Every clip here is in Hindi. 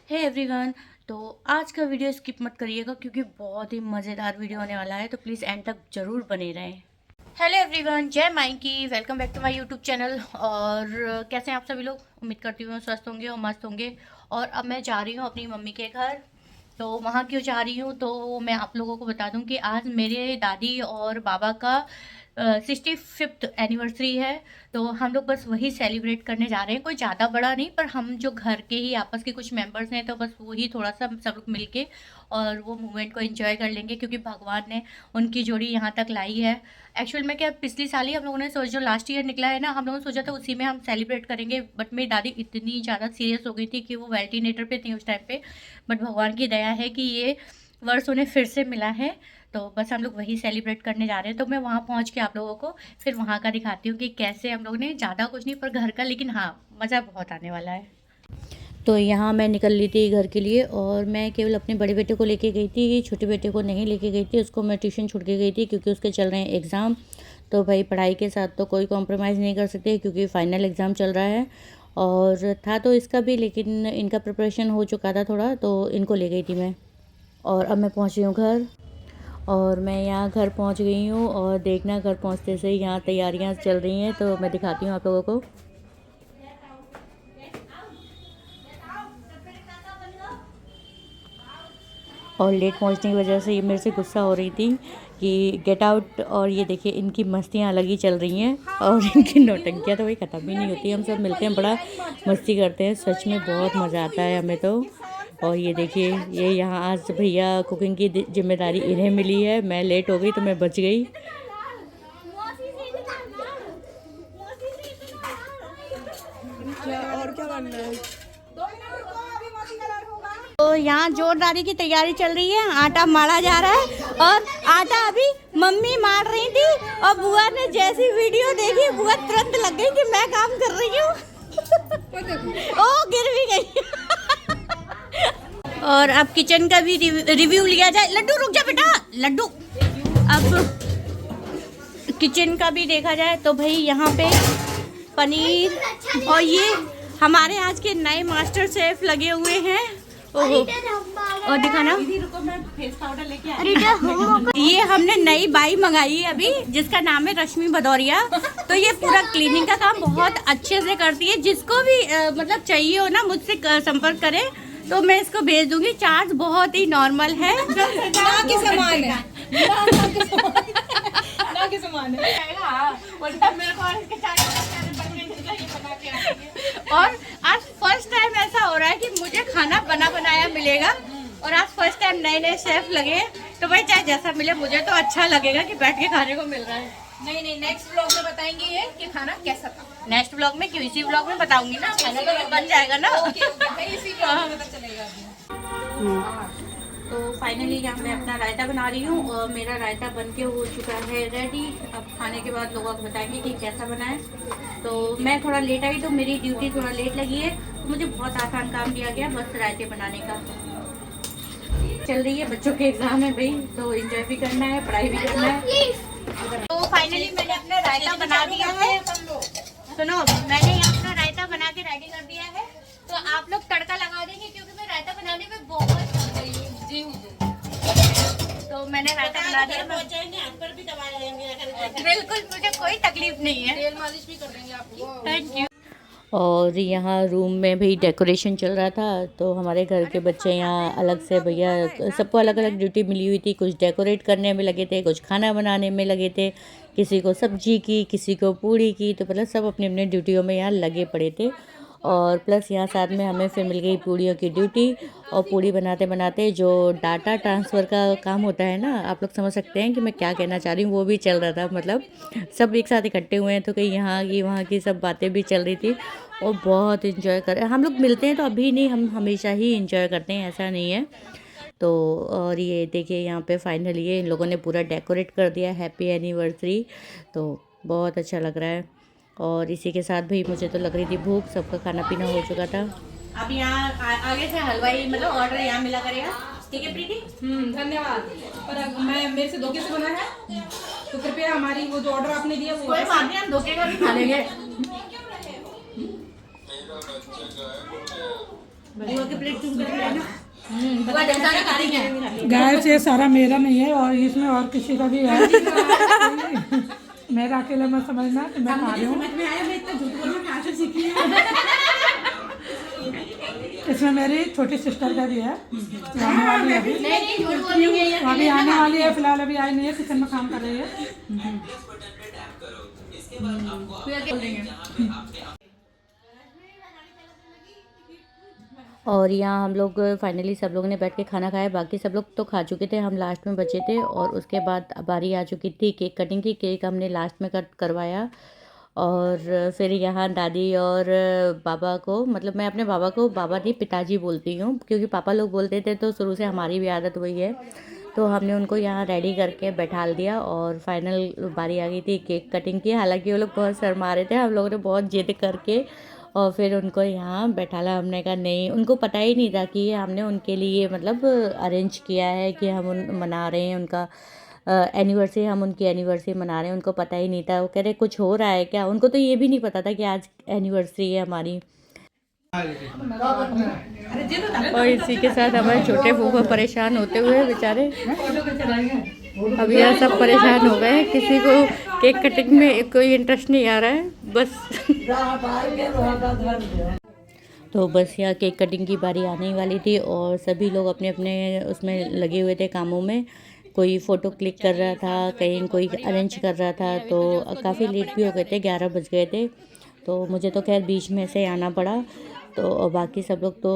Hey everyone. तो आज का वीडियो स्किप मत करिएगा क्योंकि बहुत ही मज़ेदार वीडियो होने वाला है, तो प्लीज़ एंड तक ज़रूर बने रहें। हेलो एवरीवन, जय माइकी, welcome back to my YouTube channel. और कैसे हैं आप सभी लोग? उम्मीद करती हूँ स्वस्थ होंगे और मस्त होंगे। और अब मैं जा रही हूँ अपनी मम्मी के घर। तो वहाँ क्यों जा रही हूँ तो मैं आप लोगों को बता दूँ कि आज मेरे दादी और बाबा का 65th एनिवर्सरी है। तो हम लोग बस वही सेलिब्रेट करने जा रहे हैं, कोई ज़्यादा बड़ा नहीं, पर हम जो घर के ही आपस के कुछ मेंबर्स हैं तो बस वही थोड़ा सा सब लोग मिल के और वो मोमेंट को एंजॉय कर लेंगे क्योंकि भगवान ने उनकी जोड़ी यहाँ तक लाई है। एक्चुअल में क्या, पिछली साल ही हम लोगों ने सोचा, जो लास्ट ईयर निकला है ना, हम लोगों ने सोचा था उसी में हम सेलिब्रेट करेंगे, बट मेरी दादी इतनी ज़्यादा सीरियस हो गई थी कि वो वेंटिलेटर पे थी उस टाइम पे। बट भगवान की दया है कि ये वर्ष उन्हें फिर से मिला है, तो बस हम लोग वही सेलिब्रेट करने जा रहे हैं। तो मैं वहाँ पहुँच के आप लोगों को फिर वहाँ का दिखाती हूँ कि कैसे हम लोग ने, ज़्यादा कुछ नहीं पर घर का, लेकिन हाँ मज़ा बहुत आने वाला है। तो यहाँ मैं निकल ली थी घर के लिए और मैं केवल अपने बड़े बेटे को लेके गई थी, छोटे बेटे को नहीं लेके गई थी। उसको मैं ट्यूशन छुड़ के गई थी क्योंकि उसके चल रहे हैं एग्ज़ाम। तो भाई पढ़ाई के साथ तो कोई कॉम्प्रोमाइज़ नहीं कर सकते क्योंकि फ़ाइनल एग्ज़ाम चल रहा है। और था तो इसका भी, लेकिन इनका प्रिपरेशन हो चुका था थोड़ा, तो इनको ले गई थी मैं। और अब मैं पहुँची हूँ घर और मैं यहाँ घर पहुँच गई हूँ। और देखना, घर पहुँचते से ही यहाँ तैयारियाँ चल रही हैं, तो मैं दिखाती हूँ आप लोगों को। और लेट पहुँचने की वजह से ये मेरे से गुस्सा हो रही थी कि गेट आउट। और ये देखिए इनकी मस्तियाँ अलग ही चल रही हैं और इनकी नौटंकियाँ तो भाई ख़त्म ही नहीं होती। हम सब मिलते हैं, बड़ा मस्ती करते हैं, सच में बहुत मज़ा आता है हमें तो। और ये देखिए, ये यहाँ आज भैया कुकिंग की जिम्मेदारी इन्हें मिली है। मैं लेट हो गई तो मैं बच गई। और क्या करना है? तो यहाँ जोरदारी की तैयारी चल रही है, आटा मारा जा रहा है। और आटा अभी मम्मी मार रही थी और बुआ ने जैसी वीडियो देखी, बुआ तुरंत लग गई कि मैं काम कर रही हूँ। ओ गिर भी गई। और अब किचन का भी रिव्यू लिया जाए। लड्डू रुक जा बेटा, लड्डू। अब किचन का भी देखा जाए तो भाई यहाँ पे पनीर, और ये हमारे आज के नए मास्टर शेफ लगे हुए हैं। ओहो, और दिखाना, ये हमने नई बाई मंगाई है अभी, जिसका नाम है रश्मि भदौरिया। तो ये पूरा क्लीनिंग का काम बहुत अच्छे से करती है। जिसको भी मतलब चाहिए हो ना, मुझसे संपर्क करें तो मैं इसको भेज दूंगी। चार्ज बहुत ही नॉर्मल है, ना के समान है, ना के समान है। और आज फर्स्ट टाइम ऐसा हो रहा है कि मुझे खाना बना बनाया मिलेगा। और आज फर्स्ट टाइम नए नए शेफ लगे, तो भाई चाहे जैसा मिले मुझे तो अच्छा लगेगा कि बैठ के खाने को मिल रहा है। नहीं, नेक्स्ट व्लॉग में बताएंगे ये कि खाना कैसा था। नेक्स्ट व्लॉग में क्यों, इसी व्लॉग में बताऊंगी ना, खाना तो बन जाएगा ना। नहीं, इसी व्लॉग में पता चलेगा। तो फाइनली यहाँ मैं अपना रायता बना रही हूँ और मेरा रायता बन के हो चुका है रेडी। अब खाने के बाद लोग बताएंगे कि कैसा बना है। तो मैं थोड़ा लेट आई तो मेरी ड्यूटी थोड़ा लेट लगी है, तो मुझे बहुत आसान काम दिया गया, बस रायते बनाने का। चल रही है, बच्चों के एग्जाम है भाई, तो एंजॉय भी करना है, पढ़ाई भी करना है। तो फाइनली मैंने अपना रायता बना दिया है। सुनो, मैंने यहाँ अपना रायता बना के रेडी कर दिया है। तो आप लोग तड़का लगा देंगे क्योंकि मैं रायता बनाने में बहुत तो मैंने रायता बना दिया। हाथ पर भी दबा लेंगे, बिल्कुल, मुझे कोई तकलीफ नहीं है। तेल मालिश भी कर देंगे आपको। Thank you. और यहाँ रूम में भी डेकोरेशन चल रहा था, तो हमारे घर के बच्चे यहाँ अलग से, भैया सबको अलग अलग ड्यूटी मिली हुई थी। कुछ डेकोरेट करने में लगे थे, कुछ खाना बनाने में लगे थे, किसी को सब्जी की, किसी को पूड़ी की। तो मतलब सब अपनी अपनी ड्यूटियों में यहाँ लगे पड़े थे। और प्लस यहाँ साथ में हमें फिर मिल गई पूड़ियों की ड्यूटी। और पूड़ी बनाते बनाते जो डाटा ट्रांसफ़र का काम होता है ना, आप लोग समझ सकते हैं कि मैं क्या कहना चाह रही हूँ, वो भी चल रहा था। मतलब सब एक साथ इकट्ठे हुए हैं तो कहीं यहाँ की वहाँ की सब बातें भी चल रही थी और बहुत इन्जॉय कर हम लोग। मिलते हैं तो अभी नहीं, हम हमेशा ही इन्जॉय करते हैं, ऐसा नहीं है। तो और ये देखिए यहाँ पे फाइनली ये इन लोगों ने पूरा डेकोरेट कर दिया, हैप्पी एनिवर्सरी। तो बहुत अच्छा लग रहा है। और इसी के साथ भी मुझे तो लग रही थी भूख, सबका खाना पीना हो चुका था। अब यहाँ आगे से हलवाई मतलब ऑर्डर यहाँ मिला करेगा, ठीक है प्रीति? धन्यवाद। पर मैं मेरे से धोखे से बना है, तो कृपया हमारी वो जो ऑर्डर आपने दिया वो कोई बात नहीं, हम धोखे का भी खा लेंगे। गैस ये सारा मेरा नहीं है और इसमें और किसी का भी है। मेरा अकेला मत समझना कि मैं खा रही हूँ। इसमें मेरी छोटी सिस्टर का भी है, आने वाली है अभी आने वाली है, फिलहाल अभी आई नहीं है, किचन में काम कर रही है। और यहाँ हम लोग फाइनली सब लोगों ने बैठ के खाना खाया। बाकी सब लोग तो खा चुके थे, हम लास्ट में बचे थे। और उसके बाद बारी आ चुकी थी केक कटिंग की। केक हमने लास्ट में कट करवाया। और फिर यहाँ दादी और बाबा को, मतलब मैं अपने बाबा को बाबा नहीं पिताजी बोलती हूँ, क्योंकि पापा लोग बोलते थे तो शुरू से हमारी भी आदत वही है। तो हमने उनको यहाँ रेडी करके बैठाल दिया और फाइनल बारी आ गई थी केक कटिंग की। हालांकि वो लोग बहुत शर्मा रहे थे, हम लोगों ने बहुत जिद करके और फिर उनको यहाँ बैठाला। हमने कहा नहीं, उनको पता ही नहीं था कि ये हमने उनके लिए मतलब अरेंज किया है, कि हम मना रहे हैं उनका एनिवर्सरी, हम उनकी एनिवर्सरी मना रहे हैं। उनको पता ही नहीं था, वो कह रहे कुछ हो रहा है क्या। उनको तो ये भी नहीं पता था कि आज एनिवर्सरी है हमारी। और इसी के साथ हमारे छोटे फूफा परेशान होते हुए बेचारे अभी यहाँ सब परेशान हो गए हैं। किसी को केक कटिंग में कोई इंटरेस्ट नहीं आ रहा है बस। तो बस यहाँ केक कटिंग की बारी आने वाली थी और सभी लोग अपने अपने उसमें लगे हुए थे कामों में। कोई फ़ोटो क्लिक कर रहा था, कहीं कोई अरेंज कर रहा था। तो काफ़ी लेट भी हो गए थे, 11 बज गए थे। तो मुझे तो खैर बीच में से आना पड़ा। तो बाकी सब लोग तो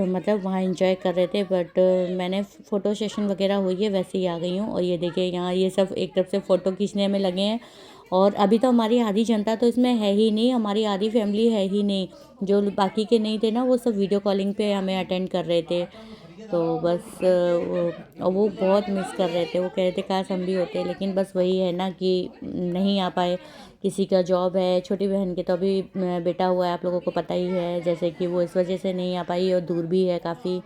मतलब वहाँ एंजॉय कर रहे थे, बट मैंने फ़ोटो सेशन वगैरह हुई है वैसे ही आ गई हूँ। और ये देखिए यहाँ ये सब एक तरफ से फ़ोटो खींचने में लगे हैं। और अभी तो हमारी आधी जनता तो इसमें है ही नहीं, हमारी आधी फैमिली है ही नहीं। जो बाकी के नहीं थे ना, वो सब वीडियो कॉलिंग पे हमें अटेंड कर रहे थे। तो बस वो बहुत मिस कर रहे थे। वो कह रहे थे काश हम भी होते, लेकिन बस वही है ना कि नहीं आ पाए। किसी का जॉब है, छोटी बहन के तो अभी बेटा हुआ है, आप लोगों को पता ही है, जैसे कि वो इस वजह से नहीं आ पाई और दूर भी है काफ़ी।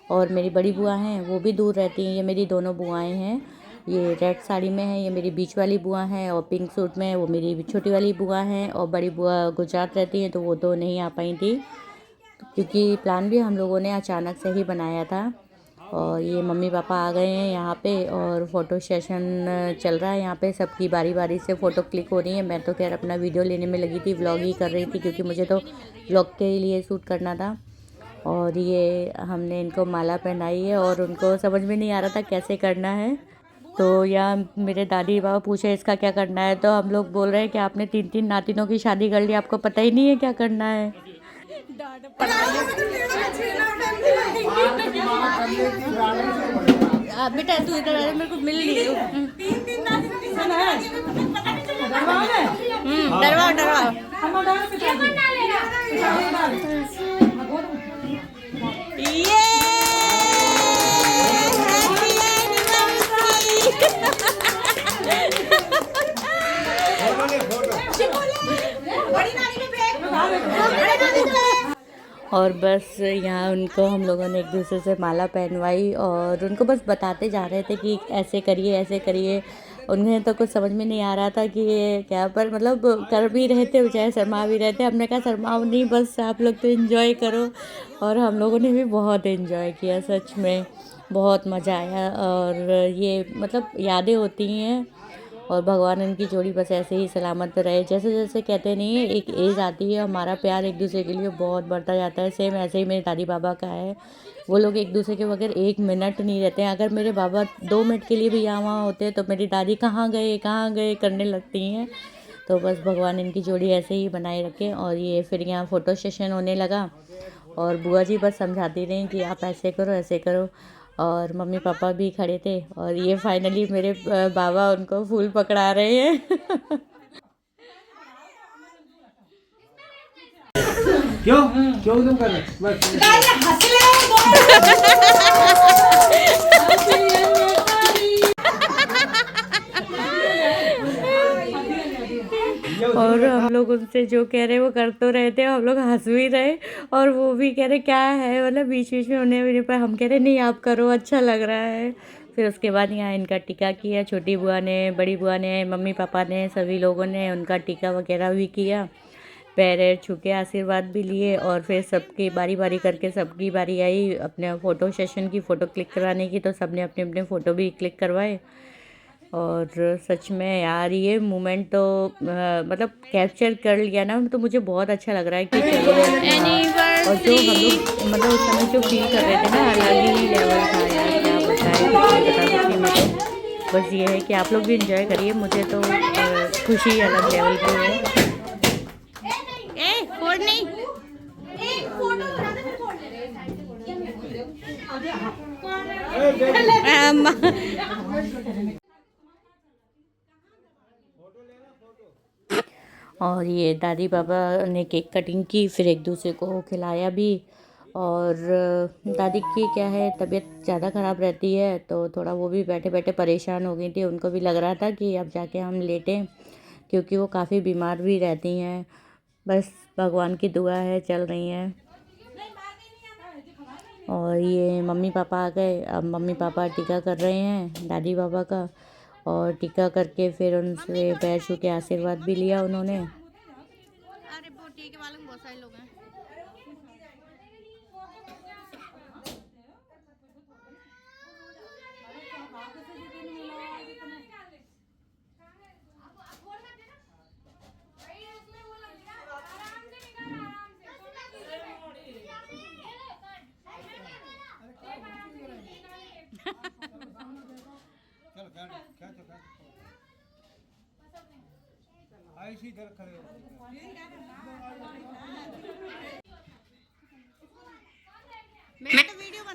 और मेरी बड़ी बुआ हैं, वो भी दूर रहती हैं। ये मेरी दोनों बुआएं हैं, ये रेड साड़ी में है, ये मेरी बीच वाली बुआ हैं, और पिंक सूट में वो मेरी छोटी वाली बुआ हैं। और बड़ी बुआ गुजरात रहती हैं, तो वो तो नहीं आ पाई थी, क्योंकि प्लान भी हम लोगों ने अचानक से ही बनाया था। और ये मम्मी पापा आ गए हैं यहाँ पे और फ़ोटो सेशन चल रहा है। यहाँ पे सबकी बारी बारी से फ़ोटो क्लिक हो रही है। मैं तो खैर अपना वीडियो लेने में लगी थी, व्लॉग ही कर रही थी, क्योंकि मुझे तो व्लॉग के लिए शूट करना था। और ये हमने इनको माला पहनाई है और उनको समझ में नहीं आ रहा था कैसे करना है। तो यहाँ मेरे दादी बाबा पूछे इसका क्या करना है, तो हम लोग बोल रहे हैं कि आपने 3-3 नातिनों की शादी कर ली, आपको पता ही नहीं है क्या करना है। बेटा तू इधर आ, मेरे को मिल नहीं डरवाओ डरवाओ। ये और बस यहाँ उनको हम लोगों ने एक दूसरे से माला पहनवाई और उनको बस बताते जा रहे थे कि ऐसे करिए ऐसे करिए। उन्हें तो कुछ समझ में नहीं आ रहा था कि ये क्या, पर मतलब कर भी रहे थे, चाहे शर्मा भी रहे थे। हमने कहा शर्माओ नहीं, बस आप लोग तो एंजॉय करो। और हम लोगों ने भी बहुत एंजॉय किया, सच में बहुत मज़ा आया। और ये मतलब यादें होती हैं और भगवान इनकी जोड़ी बस ऐसे ही सलामत रहे। जैसे जैसे कहते नहीं है, एक एज आती है, हमारा प्यार एक दूसरे के लिए बहुत बढ़ता जाता है। सेम ऐसे ही मेरे दादी बाबा का है, वो लोग एक दूसरे के बगैर 1 मिनट नहीं रहते हैं। अगर मेरे बाबा 2 मिनट के लिए भी यहाँ वहाँ होते हैं तो मेरी दादी कहाँ गए करने लगती हैं। तो बस भगवान इनकी जोड़ी ऐसे ही बनाए रखे। और ये फिर यहाँ फ़ोटो सेशन होने लगा और बुआ जी बस समझाती रही कि आप ऐसे करो ऐसे करो। और मम्मी पापा भी खड़े थे और ये फाइनली मेरे बाबा उनको फूल पकड़ा रहे हैं। क्यों क्यों तुम कर रहे बस और हम लोग उनसे जो कह रहे वो कर तो रहे थे, हम लोग हंस भी रहे और वो भी कह रहे क्या है, मतलब बीच बीच में उन्हें भी, पर हम कह रहे नहीं आप करो, अच्छा लग रहा है। फिर उसके बाद यहाँ इनका टीका किया, छोटी बुआ ने, बड़ी बुआ ने, मम्मी पापा ने, सभी लोगों ने उनका टीका वगैरह भी किया। पैर छू के आशीर्वाद भी लिए और फिर सबकी बारी बारी करके सबकी बारी आई अपने फ़ोटो सेशन की फ़ोटो क्लिक कराने की, तो सबने अपने अपने फ़ोटो भी क्लिक करवाए। और सच में यार ये मोमेंट तो मतलब कैप्चर कर लिया ना, तो मुझे बहुत अच्छा लग रहा है कि चलो। और जो हम लोग मतलब उस समय जो फील कर रहे थे ना, अलग ही लेवल था यार, क्या बताएं, बता सकती मैं तो। बस ये है कि आप लोग भी इंजॉय करिए, मुझे तो खुशी अलग लेवल की है। और ये दादी बाबा ने केक कटिंग की, फिर एक दूसरे को खिलाया भी। और दादी की क्या है, तबीयत ज़्यादा ख़राब रहती है, तो थोड़ा वो भी बैठे बैठे परेशान हो गई थी। उनको भी लग रहा था कि अब जाके हम लेटें, क्योंकि वो काफ़ी बीमार भी रहती हैं। बस भगवान की दुआ है, चल रही हैं। और ये मम्मी पापा आ गए, अब मम्मी पापा टीका कर रहे हैं दादी बाबा का, और टीका करके फिर उनसे पैर छू के आशीर्वाद भी लिया उन्होंने। अरे वो टीके वाले बहुत सारे लोग हैं।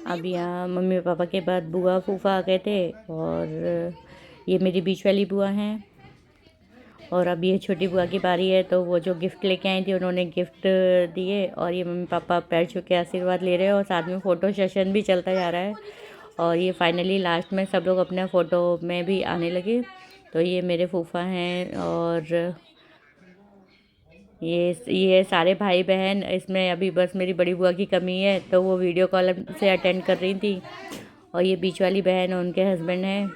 अब यहाँ मम्मी पापा के बाद बुआ फूफा आ गए थे, और ये मेरी बीच वाली बुआ हैं। और अब ये छोटी बुआ की बारी है, तो वो जो गिफ्ट लेके आई थी उन्होंने गिफ्ट दिए, और ये मम्मी पापा पैर छू के आशीर्वाद ले रहे हैं, और साथ में फ़ोटो सेशन भी चलता जा रहा है। और ये फाइनली लास्ट में सब लोग अपने फ़ोटो में भी आने लगे। तो ये मेरे फूफा हैं, और ये सारे भाई बहन, इसमें अभी बस मेरी बड़ी बुआ की कमी है, तो वो वीडियो कॉल से अटेंड कर रही थी। और ये बीच वाली बहन उनके हस्बैंड हैं।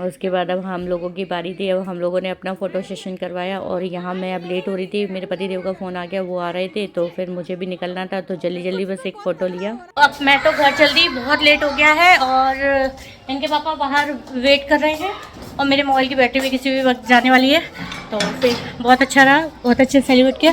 और उसके बाद अब हम लोगों की बारी थी, अब हम लोगों ने अपना फ़ोटो सेशन करवाया। और यहाँ मैं अब लेट हो रही थी, मेरे पति देव का फ़ोन आ गया, वो आ रहे थे, तो फिर मुझे भी निकलना था, तो जल्दी जल्दी बस एक फ़ोटो लिया। अब मैं तो घर चल दी, बहुत लेट हो गया है, और इनके पापा बाहर वेट कर रहे हैं, और मेरे मोबाइल की बैटरी भी किसी भी वक्त जाने वाली है। तो फिर बहुत अच्छा रहा, बहुत अच्छे से सेलिब्रेट किया।